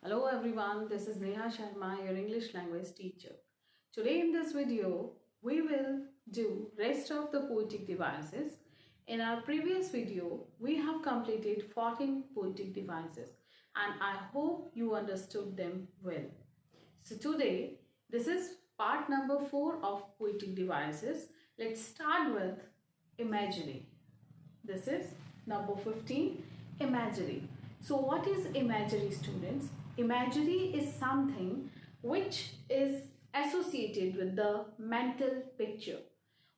Hello everyone, this is Neha Sharma, your English language teacher. Today in this video, we will do rest of the poetic devices. In our previous video, we have completed 14 poetic devices and I hope you understood them well. So today, this is part number 4 of poetic devices. Let's start with imagery. This is number 15, imagery. So what is imagery, students? Imagery is something which is associated with the mental picture.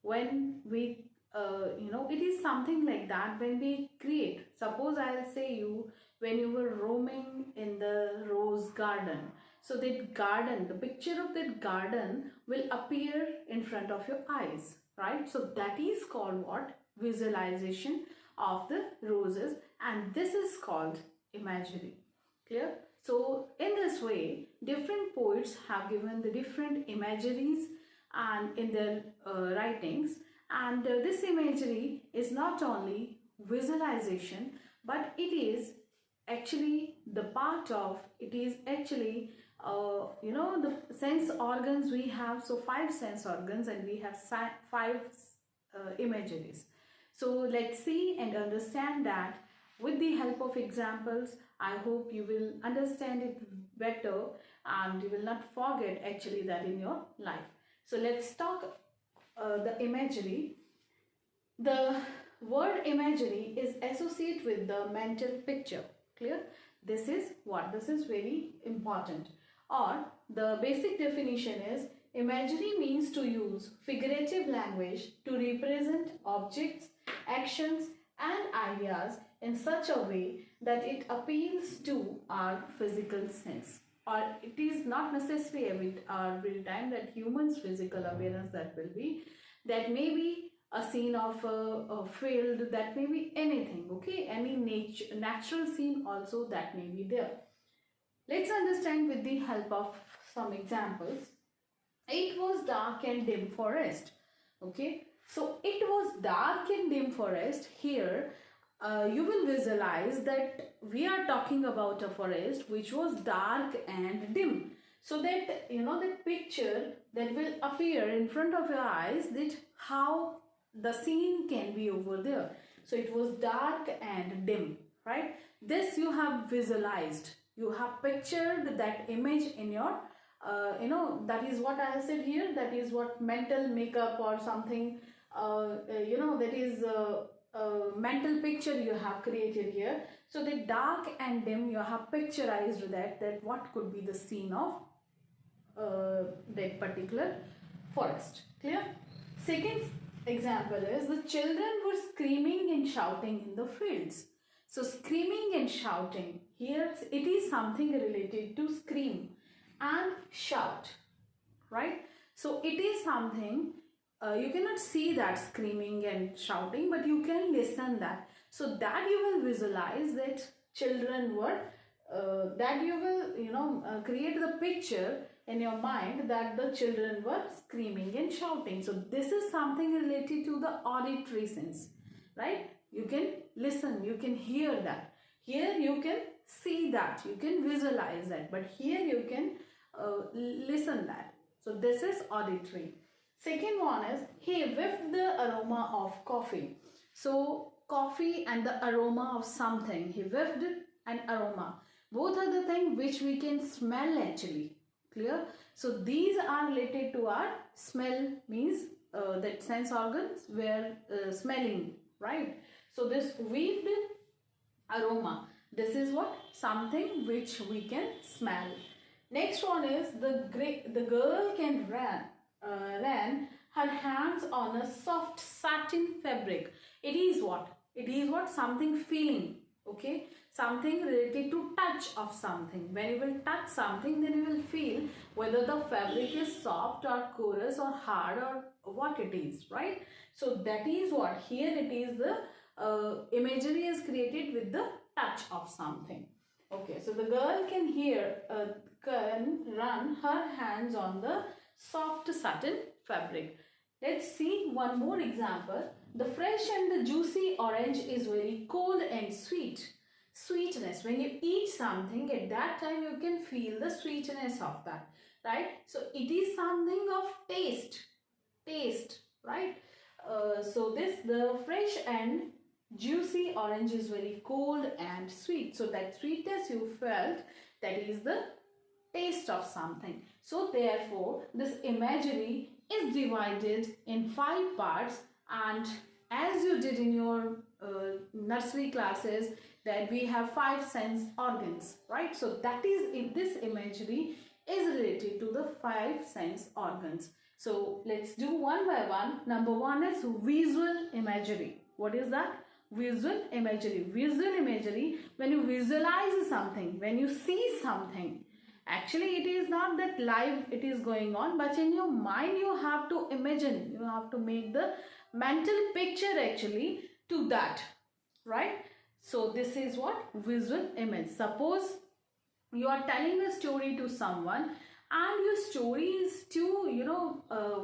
When we, it is something like that when we create. Suppose I'll say you, when you were roaming in the rose garden. So that garden, the picture of that garden will appear in front of your eyes, right? So that is called what? Visualization of the roses, and this is called imagery. Clear? So in this way, different poets have given the different imageries and in their writings, and this imagery is not only visualization, but it is actually the part of, it is actually the sense organs we have. So 5 sense organs and we have 5 imageries. So let's see and understand that with the help of examples. I hope you will understand it better and you will not forget actually that in your life. So let's talk the imagery. The word imagery is associated with the mental picture. Clear? This is what? This is very important. Or the basic definition is imagery means to use figurative language to represent objects, actions and ideas in such a way that it appeals to our physical sense. Or it is not necessary every time that humans' physical awareness that will be, that may be a scene of a field, that may be anything, okay, any natural scene also that may be there. Let's understand with the help of some examples. It was dark and dim forest. Okay, so it was dark and dim forest. Here you will visualize that we are talking about a forest which was dark and dim. So that that picture that will appear in front of your eyes, that how the scene can be over there. So it was dark and dim, right? This you have visualized, you have pictured that image in your that is what I have said here, that is what mental makeup or something, that is a mental picture you have created here. So the dark and dim, you have picturized that what could be the scene of that particular forest. Clear? Second example is the children were screaming and shouting in the fields. So screaming and shouting, here it is something related to scream and shout, right? So it is something you cannot see that screaming and shouting, but you can listen that. So that you will visualize that children were that you will create the picture in your mind that the children were screaming and shouting. So this is something related to the auditory sense, right? You can listen, you can hear that. Here you can see that, you can visualize that, but here you can listen that. So this is auditory. Second one is he whiffed the aroma of coffee. So coffee and the aroma of something, he whiffed an aroma. Both are the things which we can smell actually. Clear? So these are related to our smell, means that sense organs were smelling, right? So this whiffed aroma, this is what? Something which we can smell. Next one is the girl can ran her hands on a soft satin fabric. It is what? It is what? Something feeling. Okay, something related to touch of something. When you will touch something, then you will feel whether the fabric is soft or porous or hard or what it is, right? So that is what here it is. The imagery is created with the touch of something. Okay, so the girl can run her hands on the soft satin fabric. Let's see one more example. The fresh and the juicy orange is very cold and sweet. sweetness. When you eat something, at that time you can feel the sweetness of that, right? So it is something of taste, right? So the fresh and juicy orange is very cold and sweet. So that sweetness you felt, that is the taste of something. So therefore this imagery is divided in 5 parts, and as you did in your nursery classes, that we have 5 sense organs, right? So that is, in this imagery is related to the 5 sense organs. So let's do one by one. Number 1 is visual imagery. What is that? Visual imagery. Visual imagery, when you visualize something, when you see something, actually it is not that live it is going on, but in your mind you have to imagine, you have to make the mental picture actually to that, right? So this is what visual image. Suppose you are telling a story to someone, and your story is to,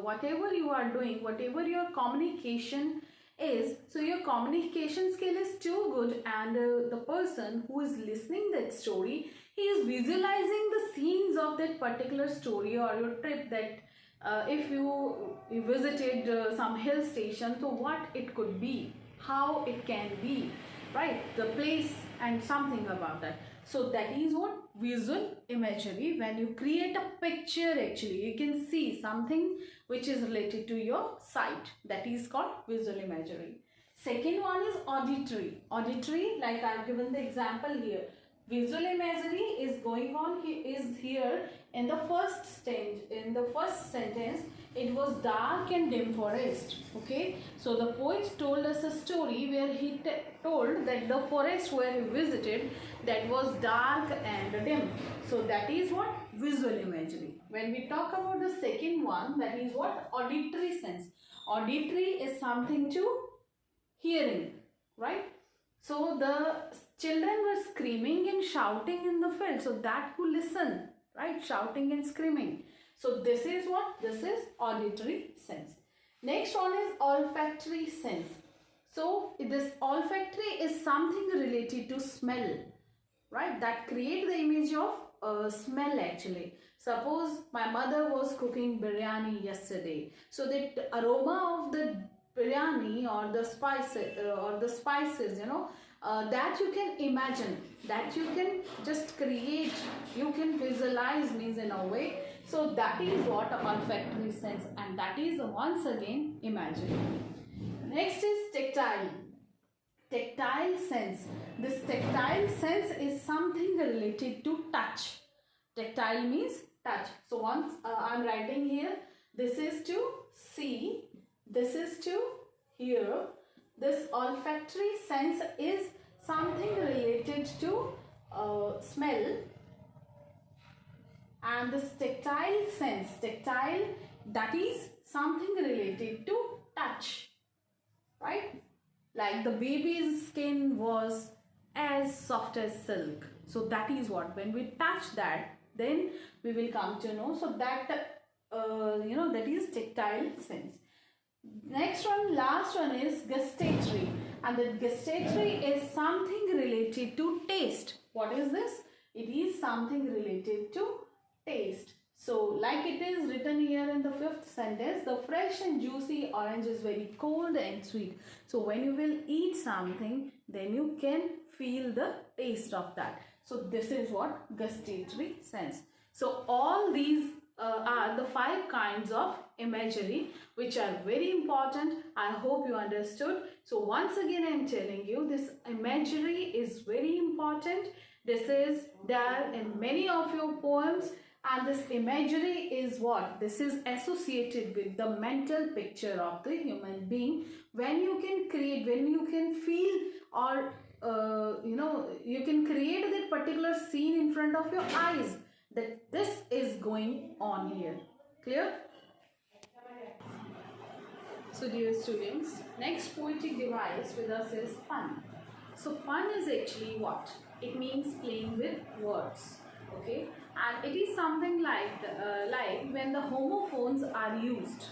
whatever you are doing, whatever your communication is, so your communication skill is too good, and the person who is listening that story, he is visualizing the scenes of that particular story or your trip, that if you visited some hill station, so what it could be, how it can be, right? The place and something about that. So that is what visual imagery. When you create a picture, actually you can see something which is related to your sight, that is called visual imagery. Second one is auditory. Auditory, like I have given the example here. Visual imagery is going on here in the first stage, in the first sentence. It was dark and dim forest. Okay, so the poet told us a story where he told that the forest where he visited, that was dark and dim. So that is what visual imagery. When we talk about the second one, that is what auditory sense. Auditory is something to hearing, right? So the children were screaming and shouting in the field, so that who listen, right? Shouting and screaming. So this is what? This is auditory sense. Next one is olfactory sense. So this olfactory is something related to smell, right? That create the image of smell actually. Suppose my mother was cooking biryani yesterday, so the aroma of the biryani or the spices, that you can imagine, that you can just create, you can visualize, means in a way. So that is what olfactory sense, and that is once again imagery. Next is tactile. Tactile sense. This tactile sense is something related to touch. Tactile means touch. So once I am writing here, this is to see, this is to hear. This olfactory sense is something related to smell, and this tactile sense, tactile, that is something related to touch, right? Like the baby's skin was as soft as silk. So that is what, when we touch that, then we will come to know. So that that is tactile sense. Next one, last one is gustatory, and the gustatory is something related to taste. What is this? It is something related to taste. So like it is written here in the 5th sentence, the fresh and juicy orange is very cold and sweet. So when you will eat something, then you can feel the taste of that. So this is what gustatory sense. So all these are the 5 kinds of imagery which are very important. I hope you understood. So once again I am telling you, this imagery is very important. This is there in many of your poems, and this imagery is what? This is associated with the mental picture of the human being. When you can create, when you can feel, or you can create that particular scene in front of your eyes, that this is going on here. Clear? So dear students, next poetic device with us is pun. So pun is actually what? It means playing with words. Okay, and it is something like when the homophones are used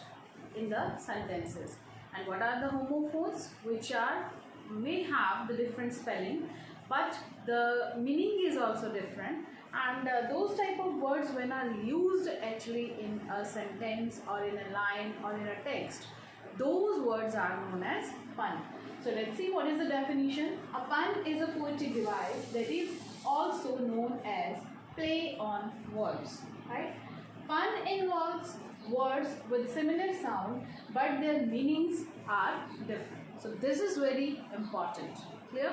in the sentences. And what are the homophones? Which are, may have the different spelling, but the meaning is also different, and those type of words when are used actually in a sentence or in a line or in a text, those words are known as pun. So let's see what is the definition. A pun is a poetic device that is also known as play on words, right? Pun involves words with similar sound but their meanings are different. So this is very important. Clear?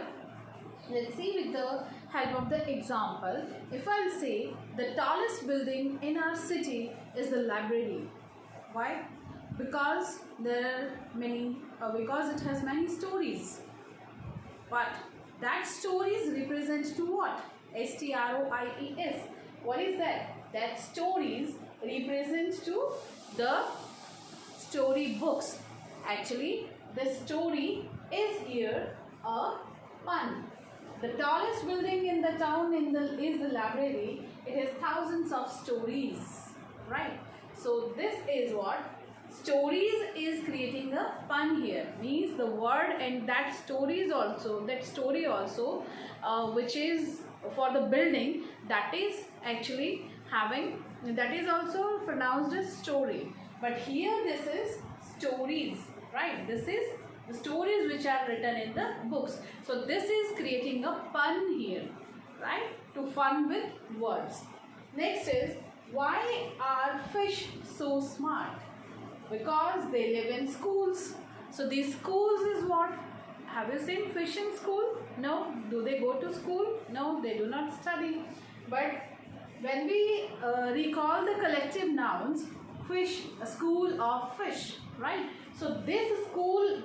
Let's see with the help of the example. If I'll say the tallest building in our city is the library. Why? Because there are many, because it has many stories. But that stories represent to what? S-T-R-O-I-E-S. What is that? That stories represent to the story books. Actually, the story is here a pun. The tallest building in the town is the library. It has thousands of stories, right? So this is what stories is creating a pun here. Means the word and that story also, which is for the building, that is actually having, that is also pronounced as story. But here this is stories, right? This is the stories which are written in the books. So this is creating a pun here, right? To fun with words. Next is, why are fish so smart? Because they live in schools. So these schools is what? Have you seen fish in school? No. Do they go to school? No, they do not study. But when we recall the collective nouns, fish, a school of fish, right? So this school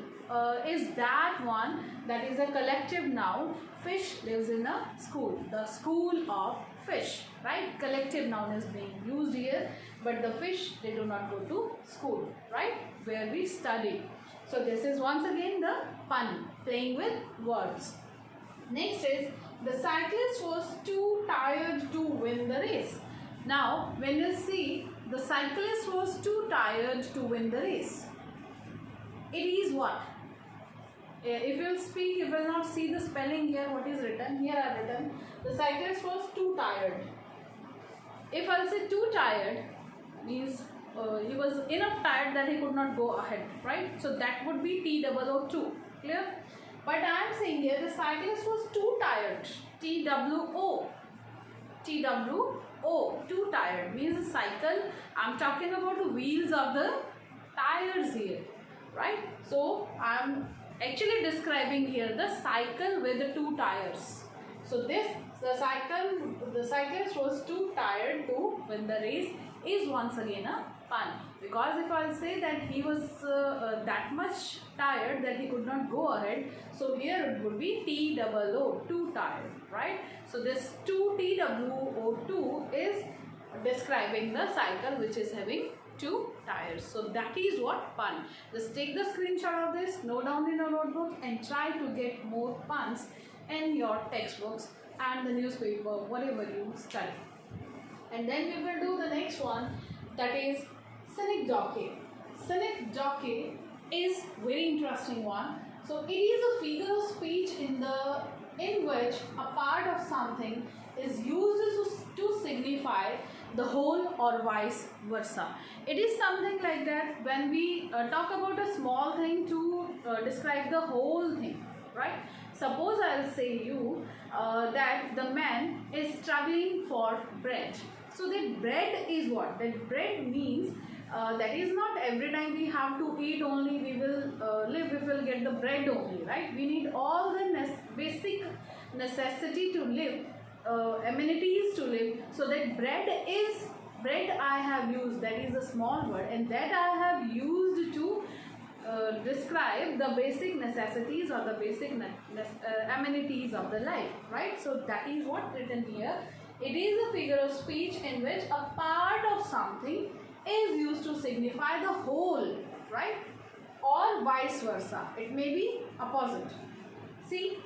is that one that is a collective noun. Fish lives in a school, the school of fish, right? Collective noun is being used here, but the fish, they do not go to school, right? Where we study. So this is once again the pun, playing with words. Next is, the cyclist was too tired to win the race. Now, when you see the cyclist was too tired to win the race, it is what? If you speak, you will not see the spelling here. What is written? Here I written, the cyclist was too tired. If I'll say too tired, means he was enough tired that he could not go ahead, right? So that would be T-O-O-2. Clear? But I am saying here the cyclist was too tired. T-W-O. T-W-O. Too tired means the cycle. I am talking about the wheels of the tires here, right? So I am actually describing here the cycle with the two tires. So this, the cyclist was too tired to win the race is once again a pun. Because if I'll say that he was that much tired that he could not go ahead, so here it would be T-O-O, too tired, right? So this 2 T-W-O-2 is describing the cycle which is having two tires. So that is what pun. Just take the screenshot of this, note down in your notebook and try to get more puns in your textbooks and the newspaper, whatever you study. And then we will do the next one, that is synecdoche. Synecdoche is very interesting one. So it is a figure of speech in which a part of something is used to signify the whole or vice versa. It is something like that when we talk about a small thing to describe the whole thing, right? Suppose I'll say you that the man is struggling for bread. So that bread is what? That bread means that is not every time we have to eat only we will live, we will get the bread only, right? We need all the basic necessity to live, amenities to live. So that bread I have used, that is a small word, and that I have used to describe the basic necessities or the basic amenities of the life, right? So that is what written here. It is a figure of speech in which a part of something is used to signify the whole, right? Or vice versa. It may be opposite. See,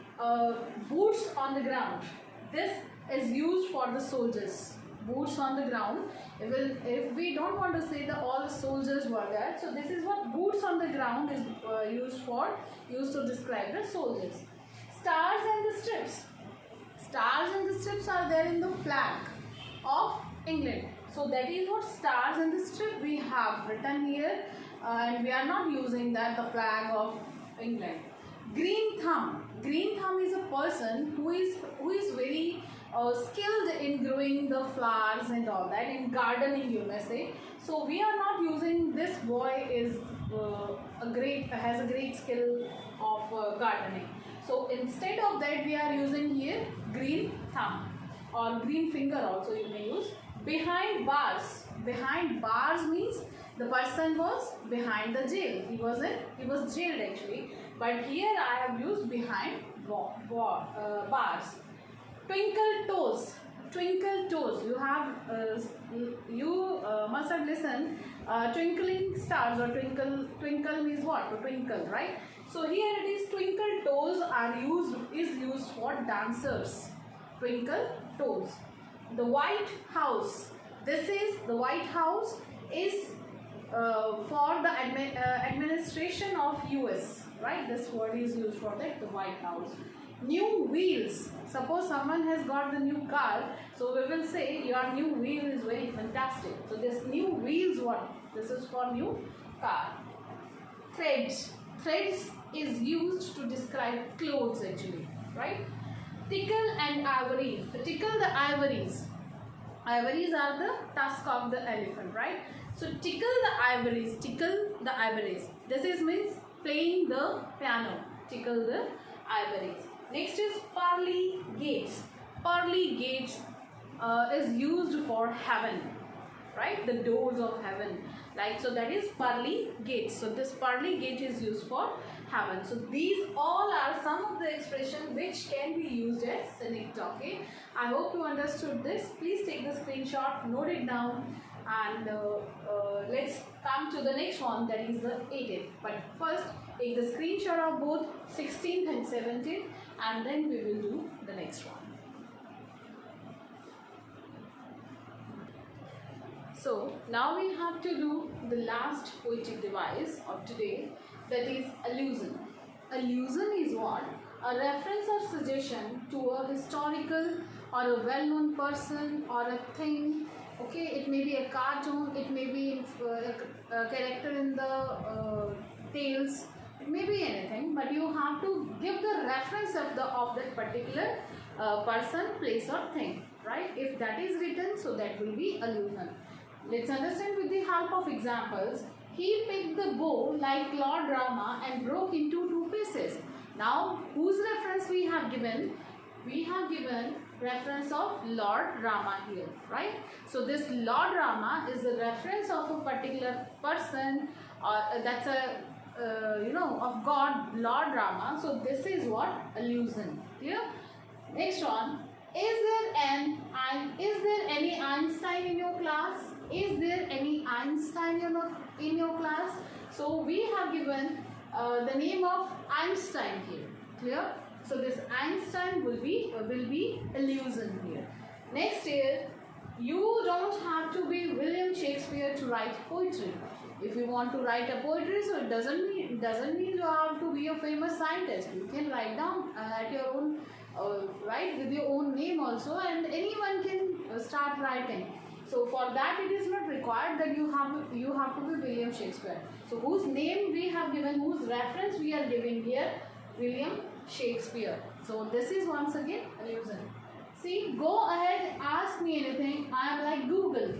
boots on the ground. This is used for the soldiers. Boots on the ground. If we don't want to say that all the soldiers were there, so this is what boots on the ground is used to describe the soldiers. Stars and the strips. Stars and the strips are there in the flag of England. So that is what stars and the strip we have written here, and we are not using that the flag of England. Green thumb. Green thumb is a person who is very skilled in growing the flowers and all that, in gardening you may say. So we are not using this boy is has a great skill of gardening. So instead of that we are using here green thumb or green finger also you may use. Behind bars. Behind bars means the person was behind the jail. He was jailed actually. But here I have used behind bars. Twinkle toes. Twinkle toes. You must have listened. Twinkling stars or twinkle means what? To twinkle, right? So here it is. Twinkle toes is used for dancers. Twinkle toes. The White House. This is the White House is for the administration of US, right? This word is used for that, the White House. New wheels. Suppose someone has got the new car, so we will say your new wheel is very fantastic. So this new wheels what? This is for new car. Threads. Threads is used to describe clothes actually, right? Tickle and ivories. Tickle the ivories. Ivories are the tusk of the elephant, right? So tickle the ivories. Tickle the ivories. This is means playing the piano. Tickle the ivories. Next is pearly gates. Pearly gates is used for heaven, right? The doors of heaven. Like so that is pearly gates. So this pearly gate is used for heaven. So these all are some of the expressions which can be used as synecdoche. Okay? I hope you understood this. Please take the screenshot, note it down, and let's come to the next one, that is the 18th. But first take the screenshot of both 16th and 17th, and then we will do the next one. So now we have to do the last poetic device of today, that is allusion. Allusion is what? A reference or suggestion to a historical or a well-known person or a thing. Okay, it may be a cartoon, it may be a character in the tales, it may be anything, but you have to give the reference of that particular person, place or thing, right? If that is written, so that will be allusion. Let's understand with the help of examples. He picked the bow like Lord Rama and broke into two pieces. Now, whose reference we have given? We have given reference of Lord Rama here, right? So this Lord Rama is a reference of a particular person, or that's a of God, Lord Rama. So this is what? Allusion. Clear? Next one. Is there any Einstein in your class? Is there any Einstein in your class? So we have given the name of Einstein here. Clear? So this Einstein will be allusion here. Next is, you don't have to be William Shakespeare to write poetry. If you want to write a poetry, so it doesn't mean you have to be a famous scientist. You can write down at your own write with your own name also, and anyone can start writing. So for that it is not required that you have to be William Shakespeare. So whose name we have given, whose reference we are giving here? William Shakespeare. So this is once again allusion. See, go ahead, ask me anything. I am like Google.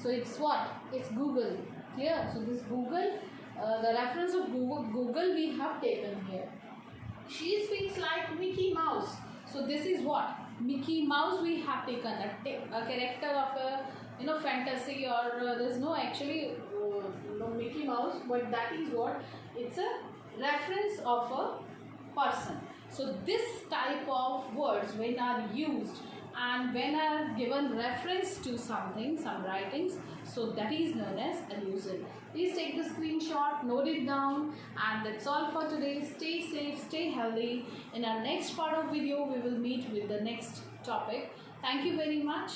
So it's what? It's Google. Clear? So this Google, the reference of Google we have taken here. She speaks like Mickey Mouse. So this is what? Mickey Mouse we have taken, a character of a fantasy, or there's no actually no Mickey Mouse, but that is what? It's a reference of a person. So this type of words when are used and when are given reference to something, some writings, so that is known as allusion. Please take the screenshot, note it down, and that's all for today. Stay safe, stay healthy. In our next part of video, we will meet with the next topic. Thank you very much.